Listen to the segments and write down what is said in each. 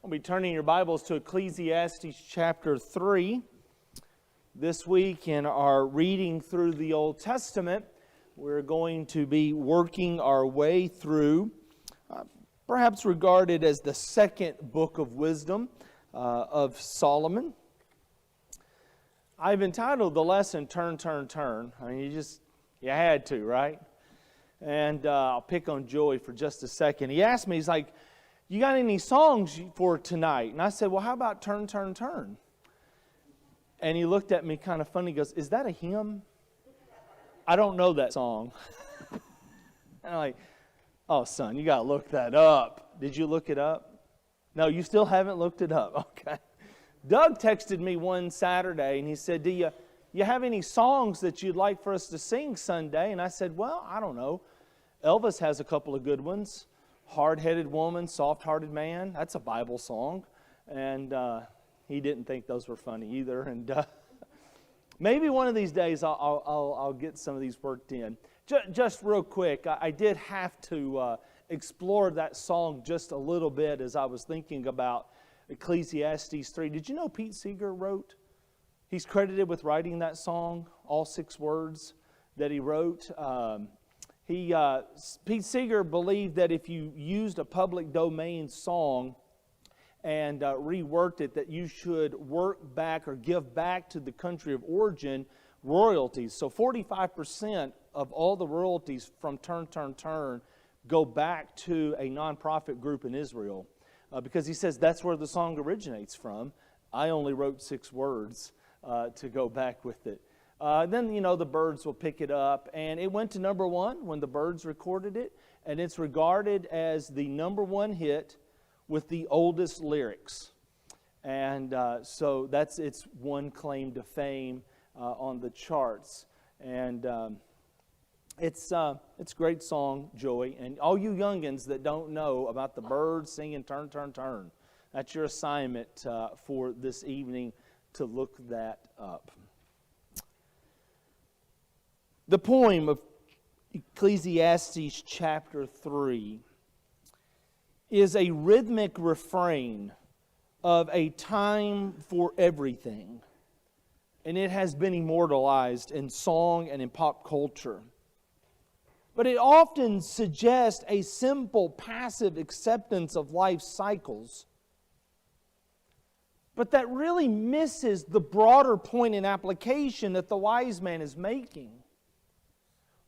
We'll be turning your Bibles to Ecclesiastes chapter 3. This week in our reading through the Old Testament, we're going to be working our way through, perhaps regarded as the second book of wisdom of Solomon. I've entitled the lesson, Turn, Turn, Turn. I mean, you had to, right? And I'll pick on Joey for just a second. He asked me, he's like, you got any songs for tonight? And I said, well, how about Turn, Turn, Turn? And he looked at me kind of funny. He goes, is that a hymn? I don't know that song. And I'm like, oh, son, you got to look that up. Did you look it up? No, you still haven't looked it up. Okay. Doug texted me one Saturday, and he said, do you have any songs that you'd like for us to sing Sunday? And I said, well, I don't know. Elvis has a couple of good ones. Hard-headed woman, soft-hearted man. That's a Bible song. And he didn't think those were funny either. And maybe one of these days I'll get some of these worked in. Just real quick, I did have to explore that song just a little bit as I was thinking about Ecclesiastes 3. Did you know Pete Seeger wrote? He's credited with writing that song, all 6 words that he wrote. Pete Seeger believed that if you used a public domain song and reworked it, that you should work back or give back to the country of origin royalties. So 45% of all the royalties from Turn, Turn, Turn go back to a nonprofit group in Israel. Because he says that's where the song originates from. I only wrote 6 words to go back with it. Then, the Byrds will pick it up. And it went to number 1 when the Byrds recorded it. And it's regarded as the number 1 hit with the oldest lyrics. And so that's its one claim to fame on the charts. And it's a great song, Joey. And all you youngins that don't know about the Byrds singing Turn, Turn, Turn, that's your assignment for this evening to look that up. The poem of Ecclesiastes chapter 3 is a rhythmic refrain of a time for everything. And it has been immortalized in song and in pop culture. But it often suggests a simple, passive acceptance of life's cycles. But that really misses the broader point in application that the wise man is making.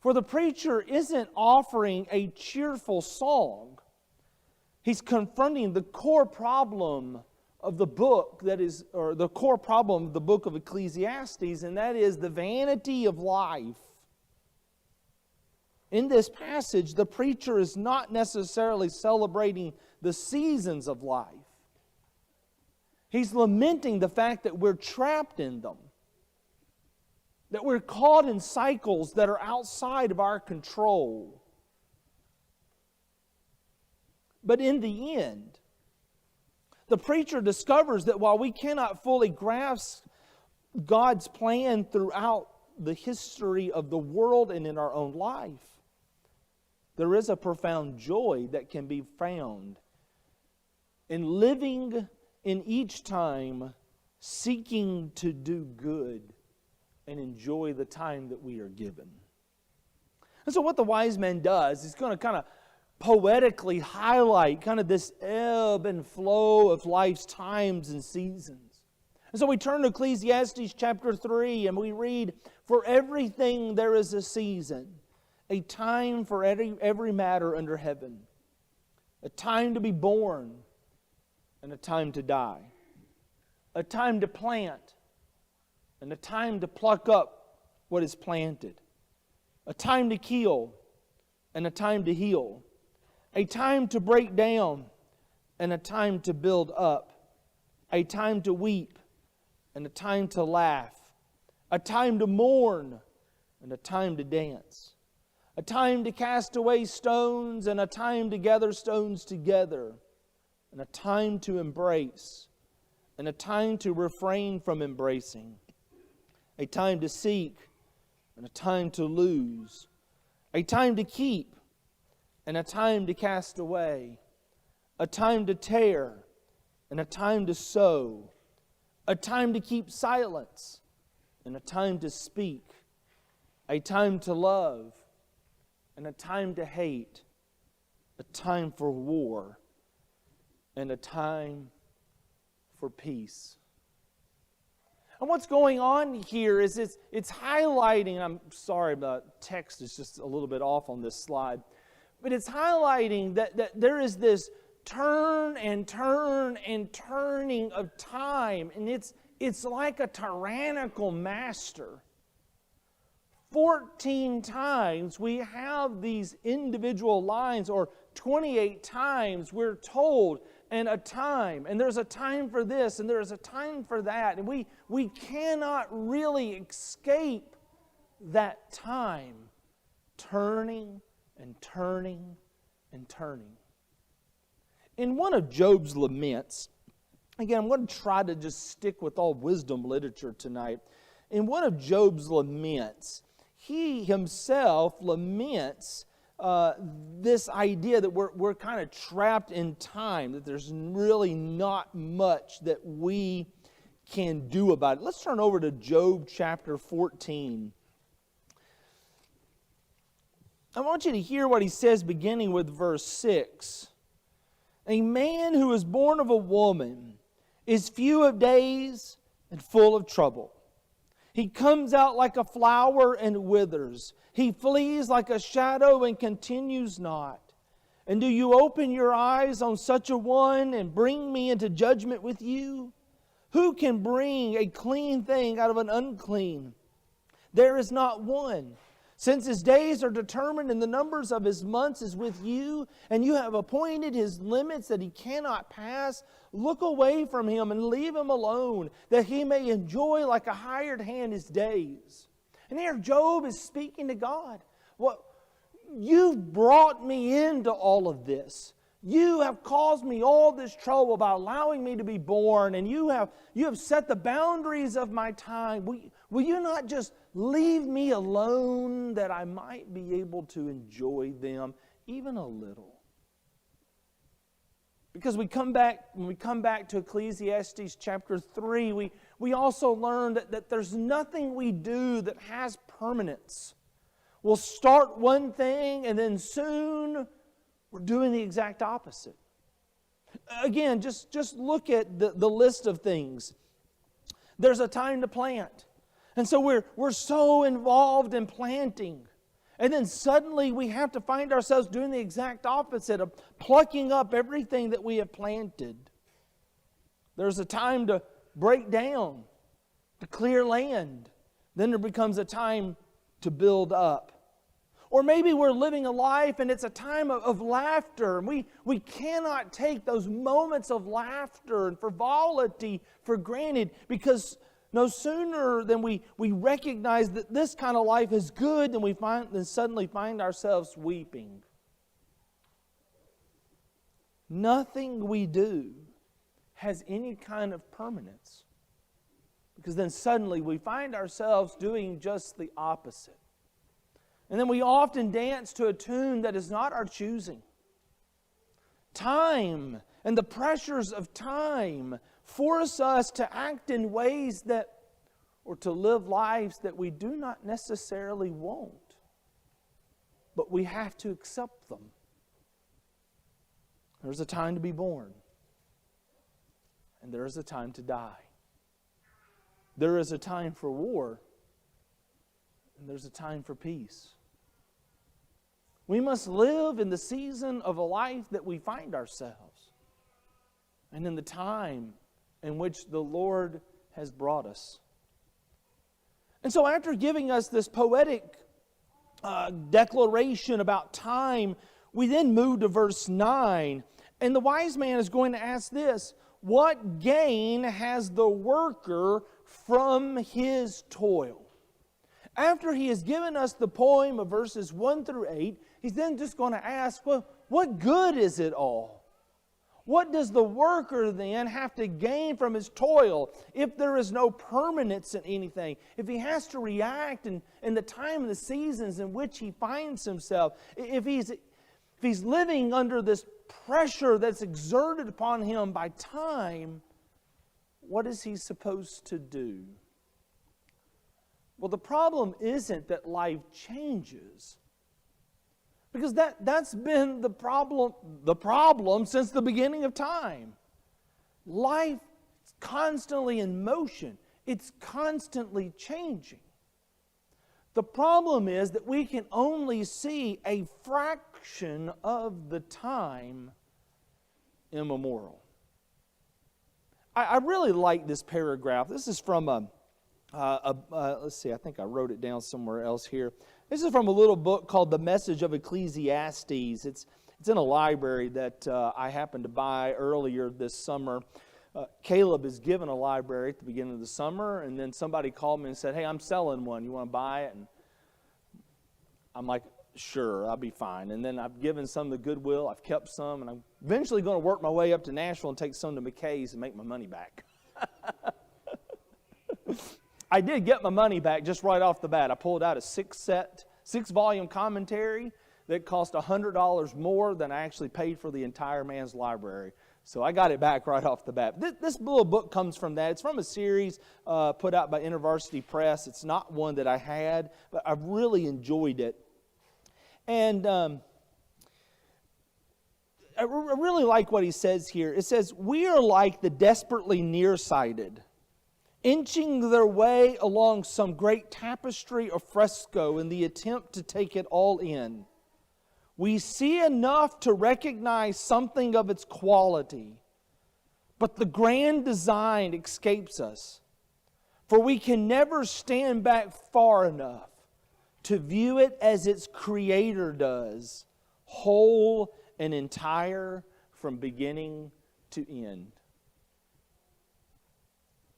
For the preacher isn't offering a cheerful song. He's confronting the core problem of the book or the core problem of the book of Ecclesiastes, and that is the vanity of life. In this passage, the preacher is not necessarily celebrating the seasons of life. He's lamenting the fact that we're trapped in them. That we're caught in cycles that are outside of our control. But in the end, the preacher discovers that while we cannot fully grasp God's plan throughout the history of the world and in our own life, there is a profound joy that can be found in living in each time, seeking to do good and enjoy the time that we are given. And so what the wise man does is going to kind of poetically highlight kind of this ebb and flow of life's times and seasons. And so we turn to Ecclesiastes chapter 3 and we read, for everything there is a season, a time for every matter under heaven, a time to be born and a time to die, a time to plant and a time to pluck up what is planted, a time to kill and a time to heal, a time to break down and a time to build up, a time to weep and a time to laugh, a time to mourn and a time to dance, a time to cast away stones and a time to gather stones together, and a time to embrace and a time to refrain from embracing, a time to seek and a time to lose, a time to keep and a time to cast away, a time to tear and a time to sow, a time to keep silence, and a time to speak, a time to love, and a time to hate, a time for war, and a time for peace. And what's going on here is it's highlighting, I'm sorry, the text is just a little bit off on this slide, but it's highlighting that there is this turn and turn and turning of time, and it's like a tyrannical master. 14 times we have these individual lines, or 28 times we're told, and a time, and there's a time for this, and there's a time for that, and we cannot really escape that time turning and turning and turning. In one of Job's laments, again, I'm going to try to just stick with all wisdom literature tonight. In one of Job's laments, he himself laments this idea that we're kind of trapped in time, that there's really not much that we can do about it. Let's turn over to Job chapter 14. I want you to hear what he says beginning with verse 6. A man who is born of a woman is few of days and full of trouble. He comes out like a flower and withers. He flees like a shadow and continues not. And do you open your eyes on such a one and bring me into judgment with you? Who can bring a clean thing out of an unclean? There is not one. Since his days are determined and the numbers of his months is with you, and you have appointed his limits that he cannot pass, look away from him and leave him alone, that he may enjoy like a hired hand his days. And here Job is speaking to God. Well, you've brought me into all of this. You have caused me all this trouble by allowing me to be born, and you have set the boundaries of my time. Will you not just leave me alone that I might be able to enjoy them even a little? Because when we come back to Ecclesiastes chapter 3, we also learn that there's nothing we do that has permanence. We'll start one thing and then soon we're doing the exact opposite. Again, just look at the list of things. There's a time to plant. And so we're so involved in planting. And then suddenly we have to find ourselves doing the exact opposite of plucking up everything that we have planted. There's a time to break down, to clear land. Then there becomes a time to build up. Or maybe we're living a life and it's a time of laughter. And we cannot take those moments of laughter and frivolity for granted, because no sooner than we recognize that this kind of life is good than we suddenly find ourselves weeping. Nothing we do has any kind of permanence, because then suddenly we find ourselves doing just the opposite. And then we often dance to a tune that is not our choosing. Time and the pressures of time force us to act in ways or to live lives that we do not necessarily want. But we have to accept them. There's a time to be born. And there is a time to die. There is a time for war. And there's a time for peace. We must live in the season of a life that we find ourselves, and in the time in which the Lord has brought us. And so after giving us this poetic declaration about time, we then move to verse 9. And the wise man is going to ask this: what gain has the worker from his toil? After he has given us the poem of verses 1 through 8, he's then just going to ask, well, what good is it all? What does the worker then have to gain from his toil if there is no permanence in anything? If he has to react in the time and the seasons in which he finds himself, if if he's living under this pressure that's exerted upon him by time, what is he supposed to do? Well, the problem isn't that life changes, because that's been the problem since the beginning of time. Life is constantly in motion. It's constantly changing. The problem is that we can only see a fraction of the time immemorial. I really like this paragraph. This is from let's see, I think I wrote it down somewhere else here. This is from a little book called The Message of Ecclesiastes. It's in a library that I happened to buy earlier this summer. Caleb is given a library at the beginning of the summer, and then somebody called me and said, "Hey, I'm selling one. You want to buy it?" And I'm like, "Sure, I'll be fine." And then I've given some to Goodwill. I've kept some, and I'm eventually going to work my way up to Nashville and take some to McKay's and make my money back. I did get my money back just right off the bat. I pulled out a 6-volume commentary that cost $100 more than I actually paid for the entire man's library. So I got it back right off the bat. This little book comes from that. It's from a series put out by InterVarsity Press. It's not one that I had, but I've really enjoyed it. And I really like what he says here. It says, "We are like the desperately nearsighted, inching their way along some great tapestry or fresco in the attempt to take it all in. We see enough to recognize something of its quality, but the grand design escapes us, for we can never stand back far enough to view it as its creator does, whole and entire from beginning to end."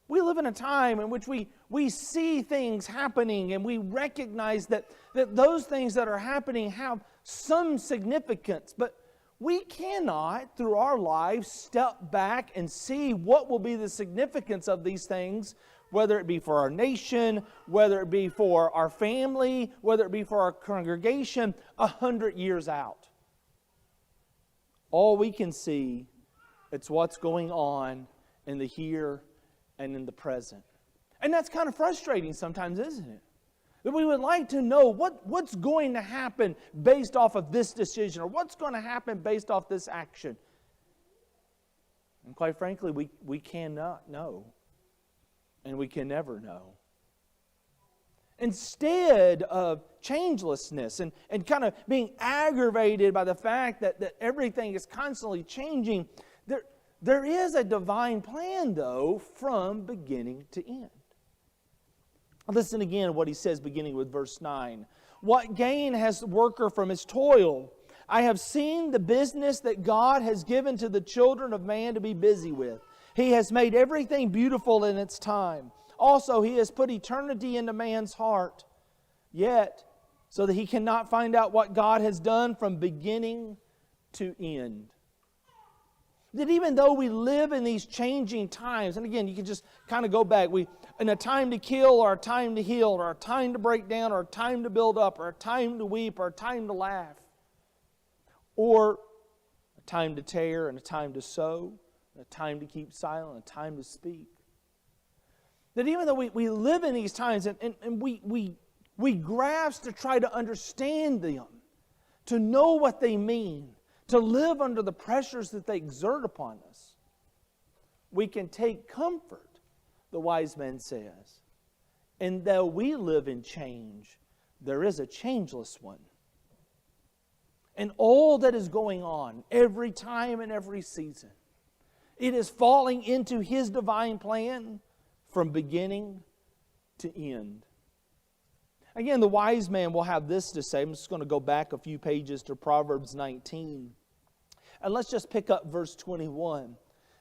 We live in a time in which we see things happening, and we recognize that those things that are happening have some significance, but we cannot, through our lives, step back and see what will be the significance of these things, whether it be for our nation, whether it be for our family, whether it be for our congregation, 100 years out. All we can see, it's what's going on in the here and in the present. And that's kind of frustrating sometimes, isn't it? That we would like to know what's going to happen based off of this decision, or what's going to happen based off this action. And quite frankly, we cannot know. And we can never know. Instead of changelessness and kind of being aggravated by the fact that everything is constantly changing, there is a divine plan, though, from beginning to end. Listen again to what he says beginning with verse 9. "What gain has the worker from his toil? I have seen the business that God has given to the children of man to be busy with. He has made everything beautiful in its time. Also, He has put eternity into man's heart, yet so that he cannot find out what God has done from beginning to end." That even though we live in these changing times, and again, you can just kind of go back, in a time to kill, or a time to heal, or a time to break down, or a time to build up, or a time to weep, or a time to laugh, or a time to tear, and a time to sow, a time to keep silent, a time to speak. That even though we live in these times, and we grasp to try to understand them, to know what they mean, to live under the pressures that they exert upon us, we can take comfort, the wise man says. And though we live in change, there is a changeless one. And all that is going on, every time and every season, it is falling into His divine plan from beginning to end. Again, the wise man will have this to say. I'm just going to go back a few pages to Proverbs 19. And let's just pick up verse 21.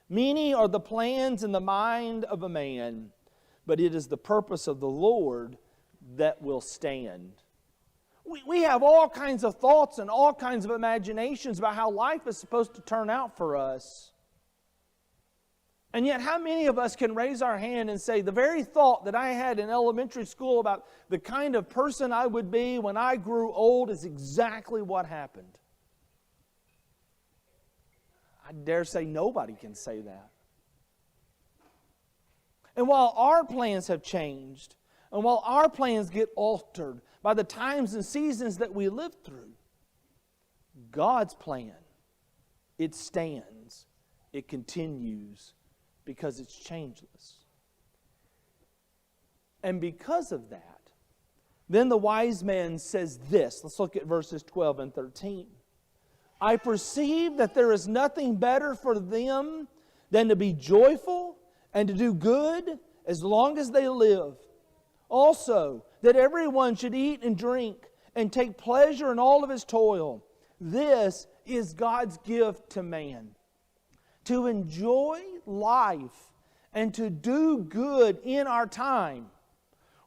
"Many are the plans in the mind of a man, but it is the purpose of the Lord that will stand." We have all kinds of thoughts and all kinds of imaginations about how life is supposed to turn out for us. And yet, how many of us can raise our hand and say, the very thought that I had in elementary school about the kind of person I would be when I grew old is exactly what happened? I dare say nobody can say that. And while our plans have changed, and while our plans get altered by the times and seasons that we live through, God's plan, it stands, it continues, because it's changeless. And because of that, then the wise man says this. Let's look at verses 12 and 13. I perceive that there is nothing better for them than to be joyful and to do good as long as they live. Also, that everyone should eat and drink and take pleasure in all of his toil. This is God's gift to man. To enjoy life and to do good in our time.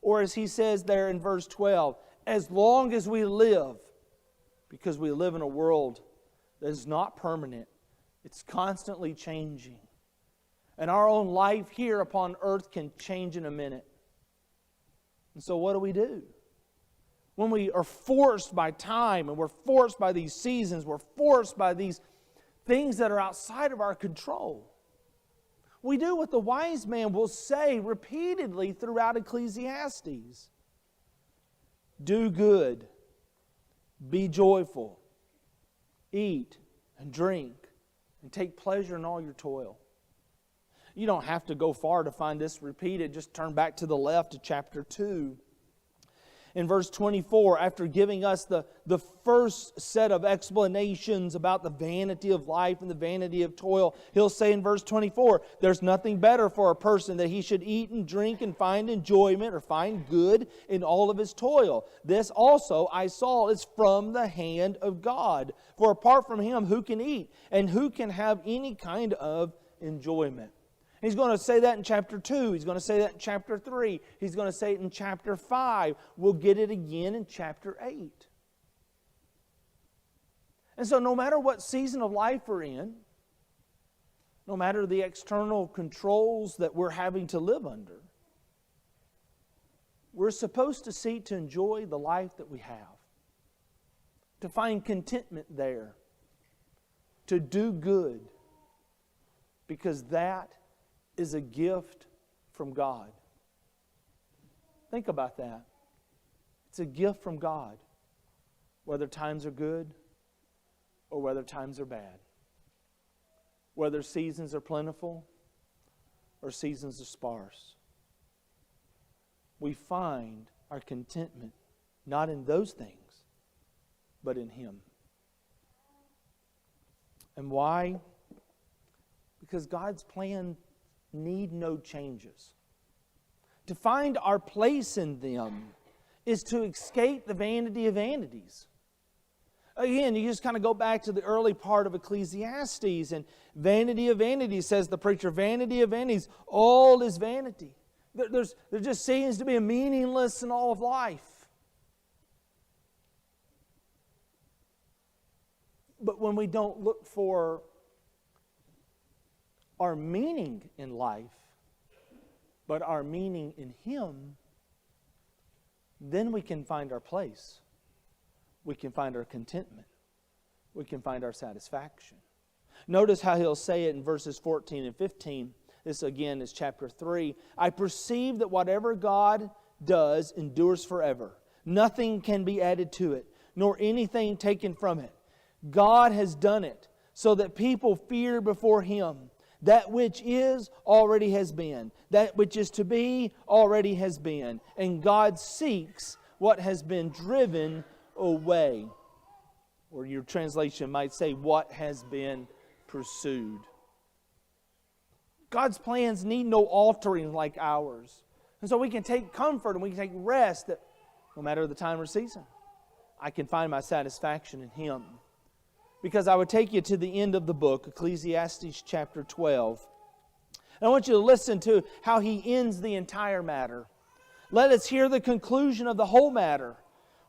Or as he says there in verse 12, as long as we live, because we live in a world that is not permanent. It's constantly changing. And our own life here upon earth can change in a minute. And so what do? When we are forced by time and we're forced by these seasons, we're forced by these things that are outside of our control, we do what the wise man will say repeatedly throughout Ecclesiastes. Do good, be joyful, eat and drink, and take pleasure in all your toil. You don't have to go far to find this repeated. Just turn back to the left to chapter 2. In verse 24, after giving us the first set of explanations about the vanity of life and the vanity of toil, he'll say in verse 24, there's nothing better for a person that he should eat and drink and find enjoyment or find good in all of his toil. This also I saw is from the hand of God. For apart from Him, who can eat and who can have any kind of enjoyment? He's going to say that in chapter 2. He's going to say that in chapter 3. He's going to say it in chapter 5. We'll get it again in chapter 8. And so no matter what season of life we're in, no matter the external controls that we're having to live under, we're supposed to seek to enjoy the life that we have, to find contentment there, to do good, because that is a gift from God. Think about that. It's a gift from God, whether times are good or whether times are bad, whether seasons are plentiful or seasons are sparse. We find our contentment not in those things, but in Him. And why? Because God's plan need no changes. To find our place in them is to escape the vanity of vanities. Again, you just kind of go back to the early part of Ecclesiastes, and vanity of vanities, says the preacher, vanity of vanities, all is vanity. There just seems to be a meaningless in all of life. But when we don't look for our meaning in life, but our meaning in Him, then we can find our place. We can find our contentment. We can find our satisfaction. Notice how he'll say it in verses 14 and 15. This again is chapter 3. I perceive that whatever God does endures forever. Nothing can be added to it, nor anything taken from it. God has done it so that people fear before Him. That which is already has been. That which is to be already has been. And God seeks what has been driven away. Or your translation might say, what has been pursued. God's plans need no altering like ours. And so we can take comfort and we can take rest that no matter the time or season, I can find my satisfaction in Him. Because I would take you to the end of the book, Ecclesiastes chapter 12. And I want you to listen to how he ends the entire matter. Let us hear the conclusion of the whole matter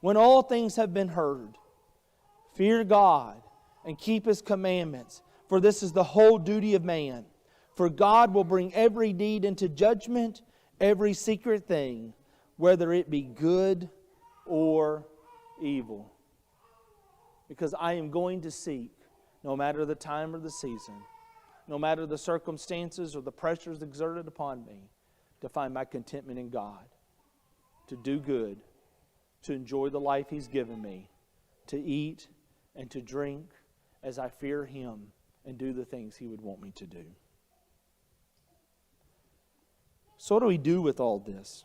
when all things have been heard. Fear God and keep His commandments, for this is the whole duty of man. For God will bring every deed into judgment, every secret thing, whether it be good or evil. Because I am going to seek no matter the time or the season, no matter the circumstances or the pressures exerted upon me, to find my contentment in God, to do good, to enjoy the life He's given me, to eat and to drink as I fear Him and do the things He would want me to do. So what do we do with all this?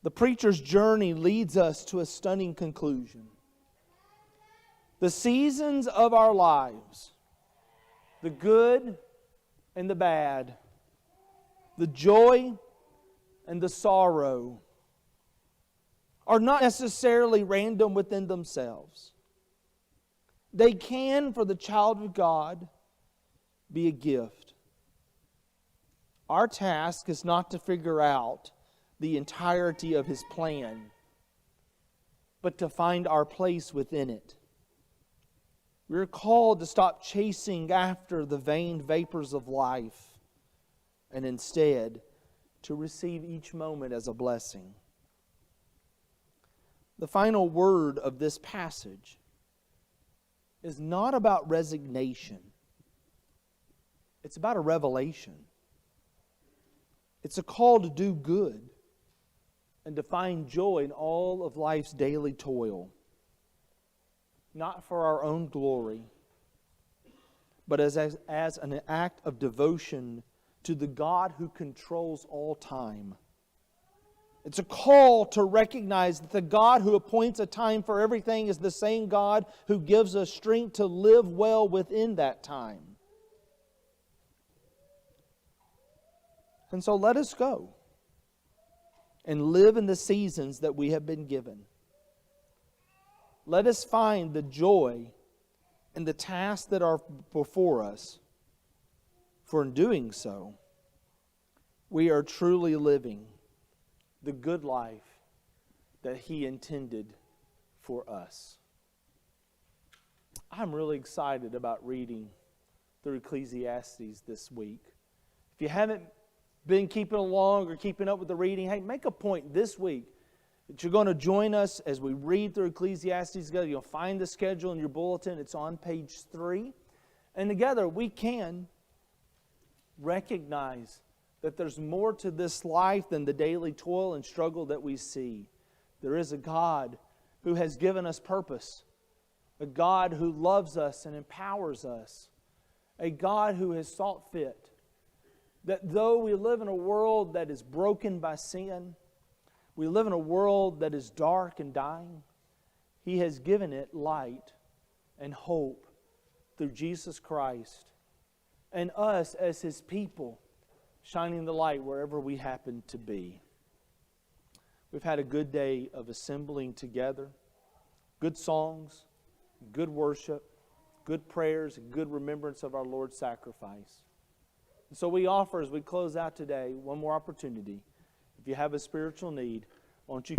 The preacher's journey leads us to a stunning conclusion. The seasons of our lives, the good and the bad, the joy and the sorrow, are not necessarily random within themselves. They can, for the child of God, be a gift. Our task is not to figure out the entirety of His plan, but to find our place within it. We're called to stop chasing after the vain vapors of life and instead to receive each moment as a blessing. The final word of this passage is not about resignation. It's about a revelation. It's a call to do good and to find joy in all of life's daily toil. Not for our own glory, but as an act of devotion to the God who controls all time. It's a call to recognize that the God who appoints a time for everything is the same God who gives us strength to live well within that time. And so let us go and live in the seasons that we have been given. Let us find the joy in the tasks that are before us, for in doing so, we are truly living the good life that He intended for us. I'm really excited about reading through Ecclesiastes this week. If you haven't been keeping along or keeping up with the reading, hey, make a point this week that you're going to join us as we read through Ecclesiastes together. You'll find the schedule in your bulletin. It's on page 3. And together we can recognize that there's more to this life than the daily toil and struggle that we see. There is a God who has given us purpose, a God who loves us and empowers us, a God who has sought fit that though we live in a world that is broken by sin, we live in a world that is dark and dying, He has given it light and hope through Jesus Christ, and us as His people shining the light wherever we happen to be. We've had a good day of assembling together, good songs, good worship, good prayers, and good remembrance of our Lord's sacrifice. And so we offer, as we close out today, one more opportunity. If you have a spiritual need, won't you